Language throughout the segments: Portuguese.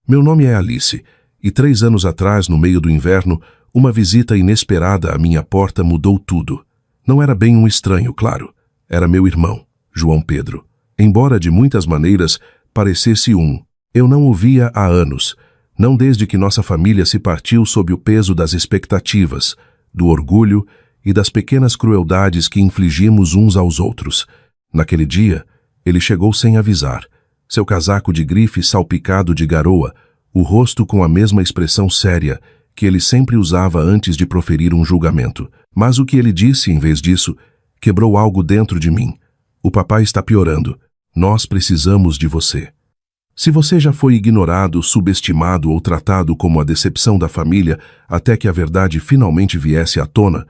Meu nome é Alice, e 3 anos atrás, no meio do inverno, uma visita inesperada à minha porta mudou tudo. Não era bem um estranho, claro. Era meu irmão, João Pedro. Embora de muitas maneiras parecesse um. Eu não o via há anos, não desde que nossa família se partiu sob o peso das expectativas, do orgulho e das pequenas crueldades que infligimos uns aos outros. Naquele dia, ele chegou sem avisar. Seu casaco de grife salpicado de garoa, o rosto com a mesma expressão séria que ele sempre usava antes de proferir um julgamento. Mas o que ele disse, em vez disso, quebrou algo dentro de mim. O papai está piorando. Nós precisamos de você. Se você já foi ignorado, subestimado ou tratado como a decepção da família até que a verdade finalmente viesse à tona,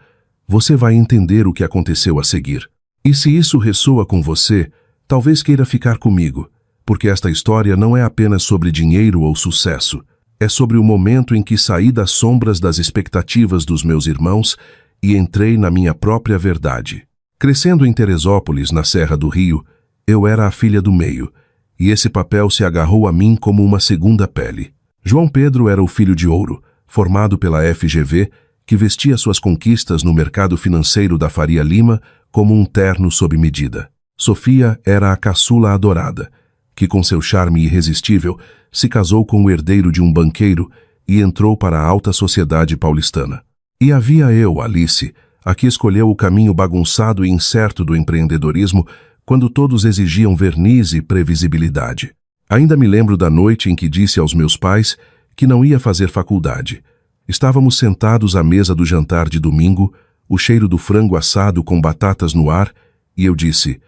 você vai entender o que aconteceu a seguir. E se isso ressoa com você, talvez queira ficar comigo, porque esta história não é apenas sobre dinheiro ou sucesso. É sobre o momento em que saí das sombras das expectativas dos meus irmãos e entrei na minha própria verdade. Crescendo em Teresópolis, na Serra do Rio, eu era a filha do meio, e esse papel se agarrou a mim como uma segunda pele. João Pedro era o filho de ouro, formado pela FGV, que vestia suas conquistas no mercado financeiro da Faria Lima como um terno sob medida. Sofia era a caçula adorada, que com seu charme irresistível se casou com o herdeiro de um banqueiro e entrou para a alta sociedade paulistana. E havia eu, Alice, a que escolheu o caminho bagunçado e incerto do empreendedorismo quando todos exigiam verniz e previsibilidade. Ainda me lembro da noite em que disse aos meus pais que não ia fazer faculdade. Estávamos sentados à mesa do jantar de domingo, o cheiro do frango assado com batatas no ar, e eu disse: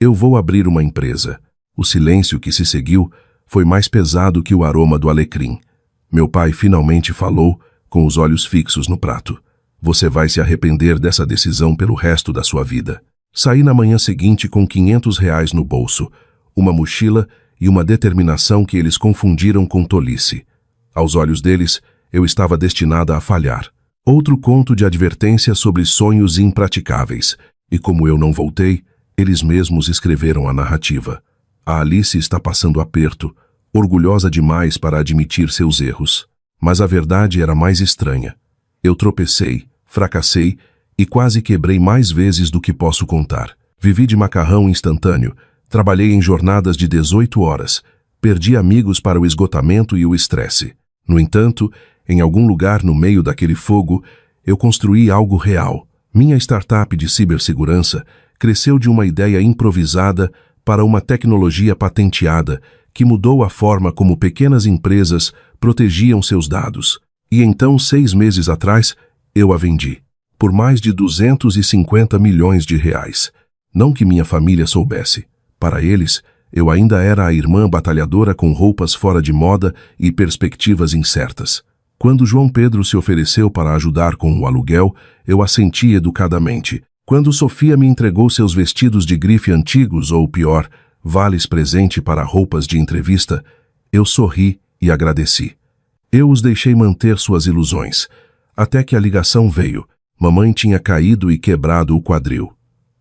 eu vou abrir uma empresa. O silêncio que se seguiu foi mais pesado que o aroma do alecrim. Meu pai finalmente falou, com os olhos fixos no prato: você vai se arrepender dessa decisão pelo resto da sua vida. Saí na manhã seguinte com R$ 500 no bolso, uma mochila e uma determinação que eles confundiram com tolice. Aos olhos deles, eu estava destinada a falhar. Outro conto de advertência sobre sonhos impraticáveis. E como eu não voltei, eles mesmos escreveram a narrativa. A Alice está passando aperto, orgulhosa demais para admitir seus erros. Mas a verdade era mais estranha. Eu tropecei, fracassei e quase quebrei mais vezes do que posso contar. Vivi de macarrão instantâneo, trabalhei em jornadas de 18 horas, perdi amigos para o esgotamento e o estresse. No entanto, em algum lugar no meio daquele fogo, eu construí algo real. Minha startup de cibersegurança cresceu de uma ideia improvisada para uma tecnologia patenteada que mudou a forma como pequenas empresas protegiam seus dados. E então, 6 meses atrás, eu a vendi. Por mais de R$ 250 milhões. Não que minha família soubesse. Para eles, eu ainda era a irmã batalhadora com roupas fora de moda e perspectivas incertas. Quando João Pedro se ofereceu para ajudar com o aluguel, eu assenti educadamente. Quando Sofia me entregou seus vestidos de grife antigos, ou pior, vales presente para roupas de entrevista, eu sorri e agradeci. Eu os deixei manter suas ilusões, até que a ligação veio. Mamãe tinha caído e quebrado o quadril.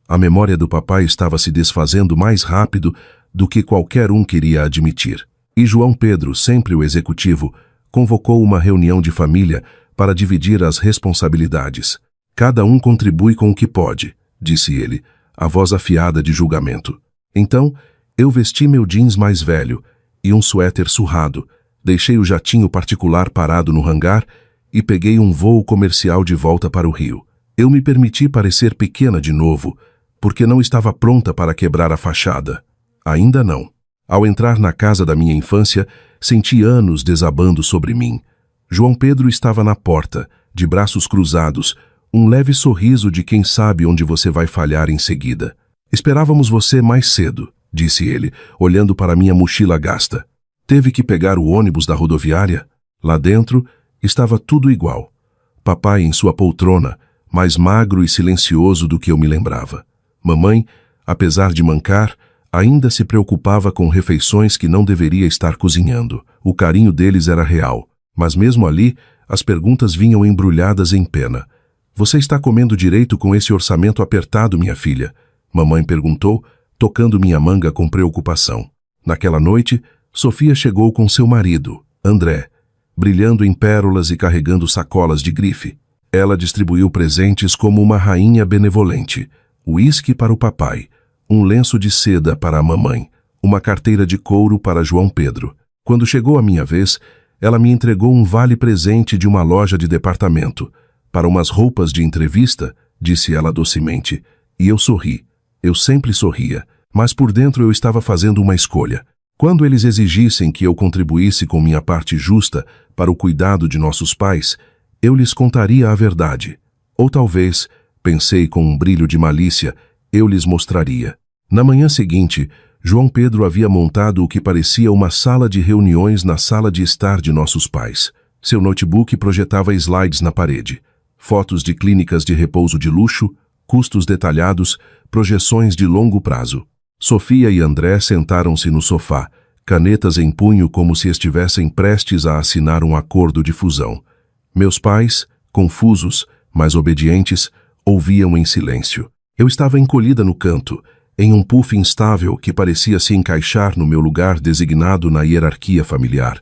A memória do papai estava se desfazendo mais rápido do que qualquer um queria admitir. E João Pedro, sempre o executivo, convocou uma reunião de família para dividir as responsabilidades. Cada um contribui com o que pode, disse ele, a voz afiada de julgamento. Então, eu vesti meu jeans mais velho e um suéter surrado, deixei o jatinho particular parado no hangar e peguei um voo comercial de volta para o Rio. Eu me permiti parecer pequena de novo, porque não estava pronta para quebrar a fachada. Ainda não. Ao entrar na casa da minha infância, senti anos desabando sobre mim. João Pedro estava na porta, de braços cruzados, um leve sorriso de quem sabe onde você vai falhar em seguida. Esperávamos você mais cedo, disse ele, olhando para minha mochila gasta. Teve que pegar o ônibus da rodoviária? Lá dentro, estava tudo igual. Papai em sua poltrona, mais magro e silencioso do que eu me lembrava. Mamãe, apesar de mancar, ainda se preocupava com refeições que não deveria estar cozinhando. O carinho deles era real, mas mesmo ali, as perguntas vinham embrulhadas em pena. Você está comendo direito com esse orçamento apertado, minha filha? Mamãe perguntou, tocando minha manga com preocupação. Naquela noite, Sofia chegou com seu marido, André, brilhando em pérolas e carregando sacolas de grife. Ela distribuiu presentes como uma rainha benevolente. Uísque para o papai, um lenço de seda para a mamãe, uma carteira de couro para João Pedro. Quando chegou a minha vez, ela me entregou um vale-presente de uma loja de departamento. Para umas roupas de entrevista, disse ela docemente, e eu sorri. Eu sempre sorria, mas por dentro eu estava fazendo uma escolha. Quando eles exigissem que eu contribuísse com minha parte justa para o cuidado de nossos pais, eu lhes contaria a verdade. Ou talvez, pensei com um brilho de malícia, eu lhes mostraria. Na manhã seguinte, João Pedro havia montado o que parecia uma sala de reuniões na sala de estar de nossos pais. Seu notebook projetava slides na parede, fotos de clínicas de repouso de luxo, custos detalhados, projeções de longo prazo. Sofia e André sentaram-se no sofá, canetas em punho como se estivessem prestes a assinar um acordo de fusão. Meus pais, confusos, mas obedientes, ouviam em silêncio. Eu estava encolhida no canto, em um puff instável que parecia se encaixar no meu lugar designado na hierarquia familiar.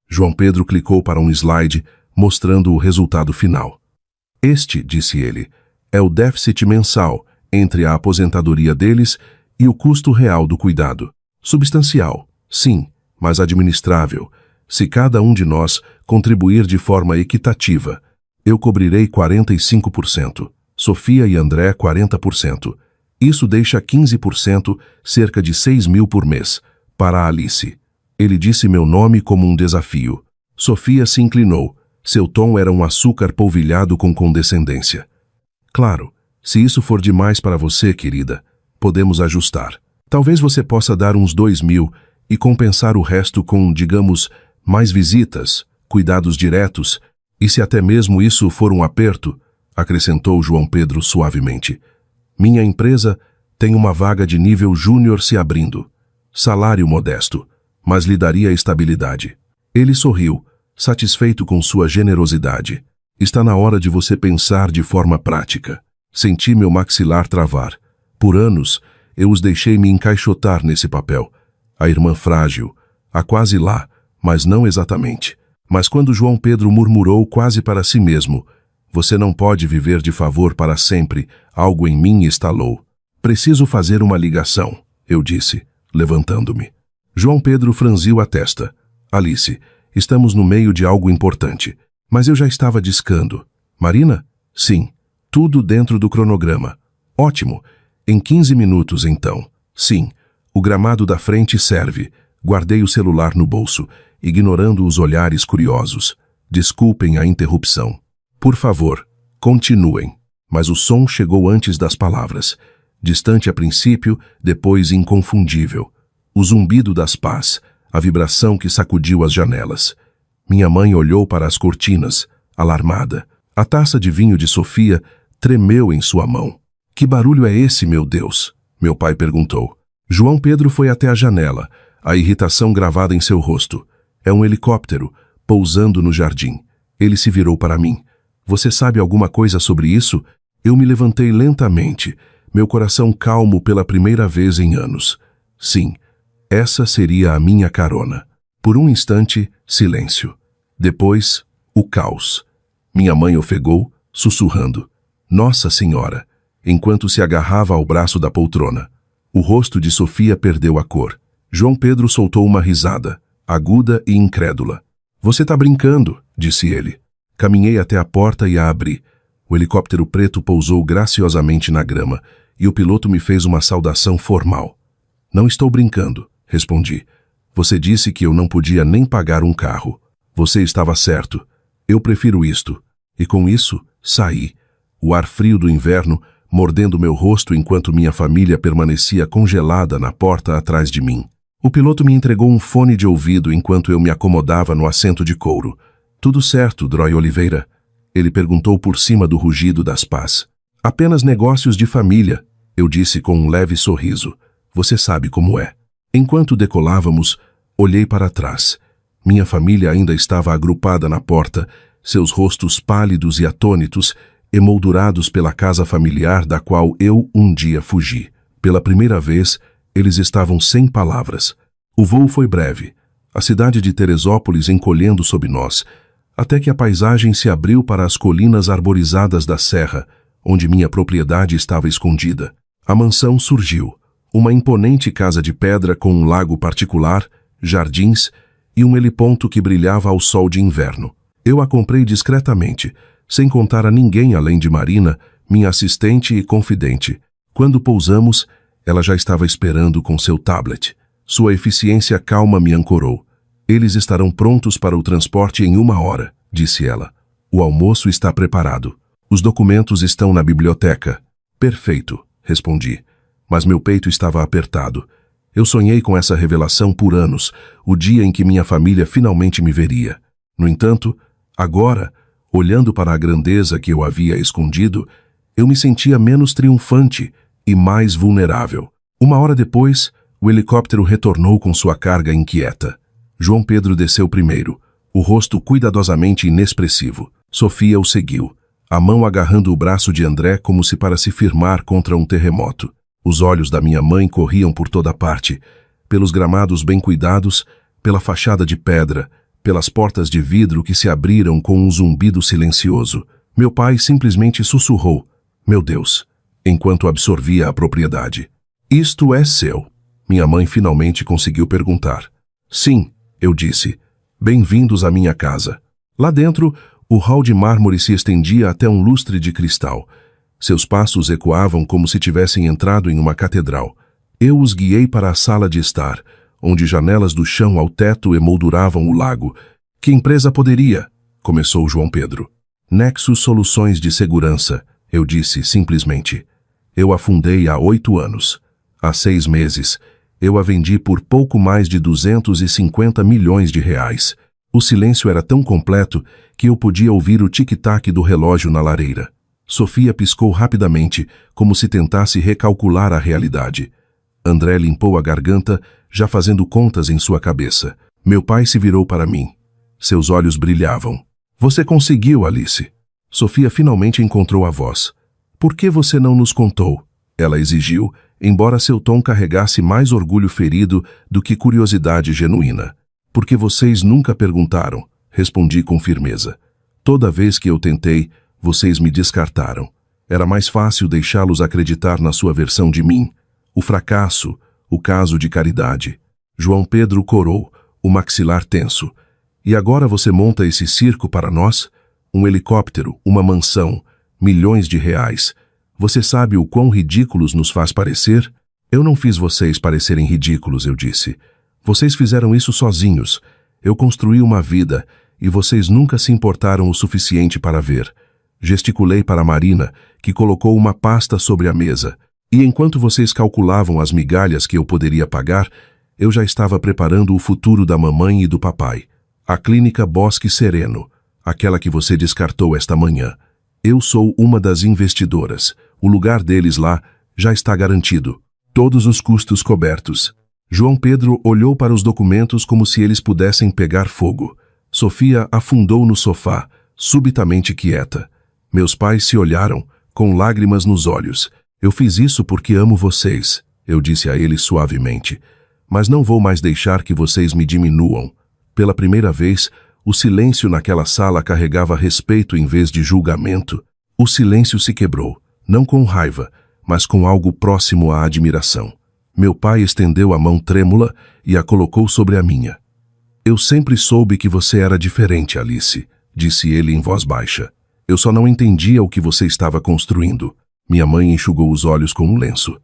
João Pedro clicou para um slide, mostrando o resultado final. Este, disse ele, é o déficit mensal entre a aposentadoria deles e o custo real do cuidado. Substancial, sim, mas administrável. Se cada um de nós contribuir de forma equitativa, eu cobrirei 45%, Sofia e André 40%. Isso deixa 15%, cerca de 6 mil por mês, para a Alice. Ele disse meu nome como um desafio. Sofia se inclinou. Seu tom era um açúcar polvilhado com condescendência. Claro, se isso for demais para você, querida, podemos ajustar. Talvez você possa dar uns 2 mil e compensar o resto com, digamos, mais visitas, cuidados diretos, e se até mesmo isso for um aperto, acrescentou João Pedro suavemente. Minha empresa tem uma vaga de nível júnior se abrindo. Salário modesto, mas lhe daria estabilidade. Ele sorriu, satisfeito com sua generosidade. Está na hora de você pensar de forma prática. Senti meu maxilar travar. Por anos, eu os deixei me encaixotar nesse papel. A irmã frágil, a quase lá, mas não exatamente. Mas quando João Pedro murmurou quase para si mesmo, você não pode viver de favor para sempre, algo em mim estalou. Preciso fazer uma ligação, eu disse, levantando-me. João Pedro franziu a testa. Alice, estamos no meio de algo importante. Mas eu já estava discando. Marina? Sim. Tudo dentro do cronograma. Ótimo. Em 15 minutos, então. Sim. O gramado da frente serve. Guardei o celular no bolso, ignorando os olhares curiosos. Desculpem a interrupção. Por favor, continuem. Mas o som chegou antes das palavras. Distante a princípio, depois inconfundível. O zumbido das pás, a vibração que sacudiu as janelas. Minha mãe olhou para as cortinas, alarmada. A taça de vinho de Sofia tremeu em sua mão. Que barulho é esse, meu Deus? Meu pai perguntou. João Pedro foi até a janela, a irritação gravada em seu rosto. É um helicóptero, pousando no jardim. Ele se virou para mim. Você sabe alguma coisa sobre isso? Eu me levantei lentamente, meu coração calmo pela primeira vez em anos. Sim, essa seria a minha carona. Por um instante, silêncio. Depois, o caos. Minha mãe ofegou, sussurrando. Nossa Senhora! Enquanto se agarrava ao braço da poltrona. O rosto de Sofia perdeu a cor. João Pedro soltou uma risada, aguda e incrédula. Você tá brincando, disse ele. Caminhei até a porta e a abri. O helicóptero preto pousou graciosamente na grama e o piloto me fez uma saudação formal. Não estou brincando, respondi. Você disse que eu não podia nem pagar um carro. Você estava certo. Eu prefiro isto. E com isso, saí. O ar frio do inverno mordendo meu rosto enquanto minha família permanecia congelada na porta atrás de mim. O piloto me entregou um fone de ouvido enquanto eu me acomodava no assento de couro. Tudo certo, Droy Oliveira? Ele perguntou por cima do rugido das pás. Apenas negócios de família, eu disse com um leve sorriso. Você sabe como é. Enquanto decolávamos, olhei para trás. Minha família ainda estava agrupada na porta, seus rostos pálidos e atônitos, emoldurados pela casa familiar da qual eu um dia fugi. Pela primeira vez, eles estavam sem palavras. O voo foi breve. a cidade de Teresópolis encolhendo sob nós, até que a paisagem se abriu para as colinas arborizadas da serra, onde minha propriedade estava escondida. A mansão surgiu, uma imponente casa de pedra com um lago particular, jardins e um heliponto que brilhava ao sol de inverno. Eu a comprei discretamente, sem contar a ninguém além de Marina, minha assistente e confidente. Quando pousamos, ela já estava esperando com seu tablet. Sua eficiência calma me ancorou. Eles estarão prontos para o transporte em 1 hora, disse ela. O almoço está preparado. Os documentos estão na biblioteca. Perfeito, respondi. Mas meu peito estava apertado. Eu sonhei com essa revelação por anos, o dia em que minha família finalmente me veria. No entanto, agora, olhando para a grandeza que eu havia escondido, eu me sentia menos triunfante e mais vulnerável. 1 hora depois, o helicóptero retornou com sua carga inquieta. João Pedro desceu primeiro, o rosto cuidadosamente inexpressivo. Sofia o seguiu, a mão agarrando o braço de André como se para se firmar contra um terremoto. Os olhos da minha mãe corriam por toda parte, pelos gramados bem cuidados, pela fachada de pedra, pelas portas de vidro que se abriram com um zumbido silencioso. Meu pai simplesmente sussurrou, "Meu Deus", enquanto absorvia a propriedade. "Isto é seu?" Minha mãe finalmente conseguiu perguntar. "Sim", eu disse. "Bem-vindos à minha casa." Lá dentro, o hall de mármore se estendia até um lustre de cristal. Seus passos ecoavam como se tivessem entrado em uma catedral. Eu os guiei para a sala de estar, onde janelas do chão ao teto emolduravam o lago. "Que empresa poderia?" começou João Pedro. "Nexus Soluções de Segurança", eu disse simplesmente. Eu a fundei há 8 anos. Há 6 meses, eu a vendi por pouco mais de 250 milhões de reais. O silêncio era tão completo que eu podia ouvir o tic-tac do relógio na lareira. Sofia piscou rapidamente, como se tentasse recalcular a realidade. André limpou a garganta, já fazendo contas em sua cabeça. Meu pai se virou para mim. Seus olhos brilhavam. "Você conseguiu, Alice." Sofia finalmente encontrou a voz. "Por que você não nos contou?" ela exigiu, embora seu tom carregasse mais orgulho ferido do que curiosidade genuína. "Porque vocês nunca perguntaram", respondi com firmeza. "Toda vez que eu tentei, vocês me descartaram. Era mais fácil deixá-los acreditar na sua versão de mim. O fracasso, o caso de caridade." João Pedro corou, o maxilar tenso. "E agora você monta esse circo para nós? Um helicóptero, uma mansão, milhões de reais. Você sabe o quão ridículos nos faz parecer?" "Eu não fiz vocês parecerem ridículos", eu disse. "Vocês fizeram isso sozinhos. Eu construí uma vida, e vocês nunca se importaram o suficiente para ver." Gesticulei para Marina, que colocou uma pasta sobre a mesa. E enquanto vocês calculavam as migalhas que eu poderia pagar, eu já estava preparando o futuro da mamãe e do papai. A clínica Bosque Sereno, aquela que você descartou esta manhã. Eu sou uma das investidoras. O lugar deles lá já está garantido. Todos os custos cobertos. João Pedro olhou para os documentos como se eles pudessem pegar fogo. Sofia afundou no sofá, subitamente quieta. Meus pais se olharam, com lágrimas nos olhos. "Eu fiz isso porque amo vocês", eu disse a eles suavemente. "Mas não vou mais deixar que vocês me diminuam." Pela primeira vez, o silêncio naquela sala carregava respeito em vez de julgamento. O silêncio se quebrou, não com raiva, mas com algo próximo à admiração. Meu pai estendeu a mão trêmula e a colocou sobre a minha. "Eu sempre soube que você era diferente, Alice", disse ele em voz baixa. "Eu só não entendia o que você estava construindo." Minha mãe enxugou os olhos com um lenço.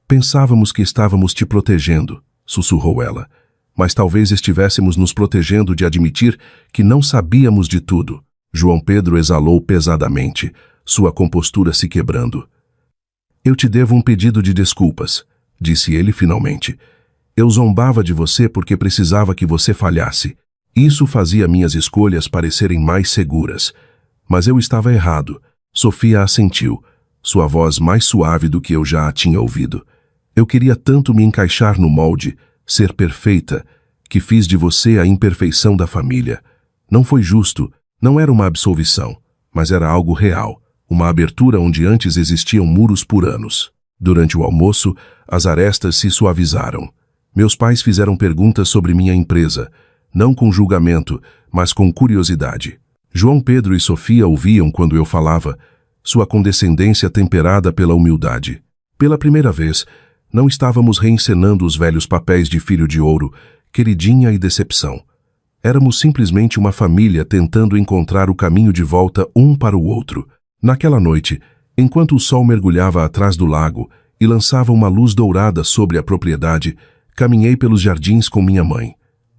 "Pensávamos que estávamos te protegendo", sussurrou ela. "Mas talvez estivéssemos nos protegendo de admitir que não sabíamos de tudo." João Pedro exalou pesadamente, sua compostura se quebrando. "Eu te devo um pedido de desculpas", disse ele finalmente. "Eu zombava de você porque precisava que você falhasse. Isso fazia minhas escolhas parecerem mais seguras. Mas eu estava errado." Sofia assentiu, sua voz mais suave do que eu já a tinha ouvido. "Eu queria tanto me encaixar no molde, ser perfeita, que fiz de você a imperfeição da família. Não foi justo, não era uma absolvição, mas era algo real, uma abertura onde antes existiam muros por anos." Durante o almoço, as arestas se suavizaram. Meus pais fizeram perguntas sobre minha empresa, não com julgamento, mas com curiosidade. João Pedro e Sofia ouviam quando eu falava, sua condescendência temperada pela humildade. Pela primeira vez, não estávamos reencenando os velhos papéis de filho de ouro, queridinha e decepção. Éramos simplesmente uma família tentando encontrar o caminho de volta um para o outro. Naquela noite, enquanto o sol mergulhava atrás do lago e lançava uma luz dourada sobre a propriedade, caminhei pelos jardins com minha mãe.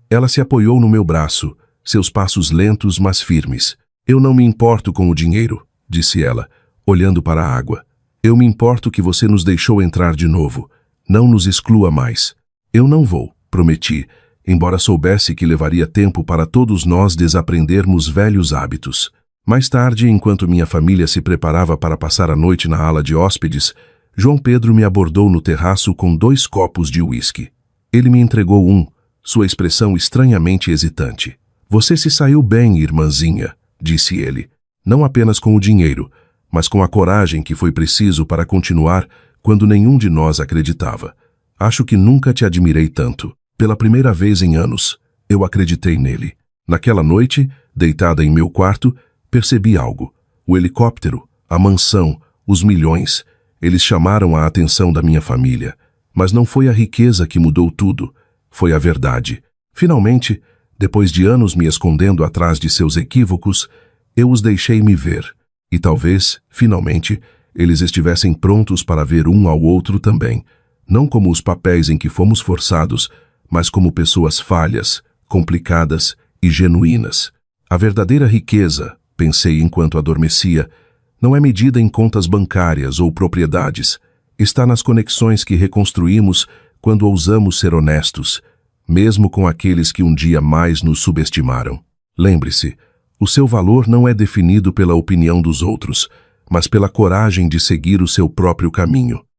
Ela se apoiou no meu braço, seus passos lentos, mas firmes. Eu não me importo com o dinheiro, disse ela, olhando para a água. Eu me importo que você nos deixou entrar de novo. Não nos exclua mais. Eu não vou, prometi, embora soubesse que levaria tempo para todos nós desaprendermos velhos hábitos. Mais tarde, enquanto minha família se preparava para passar a noite na ala de hóspedes, João Pedro me abordou no terraço com 2 copos de uísque. Ele me entregou um, sua expressão estranhamente hesitante. Você se saiu bem, irmãzinha, disse ele. Não apenas com o dinheiro, mas com a coragem que foi preciso para continuar quando nenhum de nós acreditava. Acho que nunca te admirei tanto. Pela primeira vez em anos, eu acreditei nele. Naquela noite, deitada em meu quarto, percebi algo. O helicóptero, a mansão, os milhões. Eles chamaram a atenção da minha família. Mas não foi a riqueza que mudou tudo. Foi a verdade. Finalmente, depois de anos me escondendo atrás de seus equívocos, eu os deixei me ver. E talvez, finalmente, eles estivessem prontos para ver um ao outro também. Não como os papéis em que fomos forçados, mas como pessoas falhas, complicadas e genuínas. A verdadeira riqueza, pensei enquanto adormecia, não é medida em contas bancárias ou propriedades. Está nas conexões que reconstruímos quando ousamos ser honestos, mesmo com aqueles que um dia mais nos subestimaram. Lembre-se, o seu valor não é definido pela opinião dos outros, mas pela coragem de seguir o seu próprio caminho.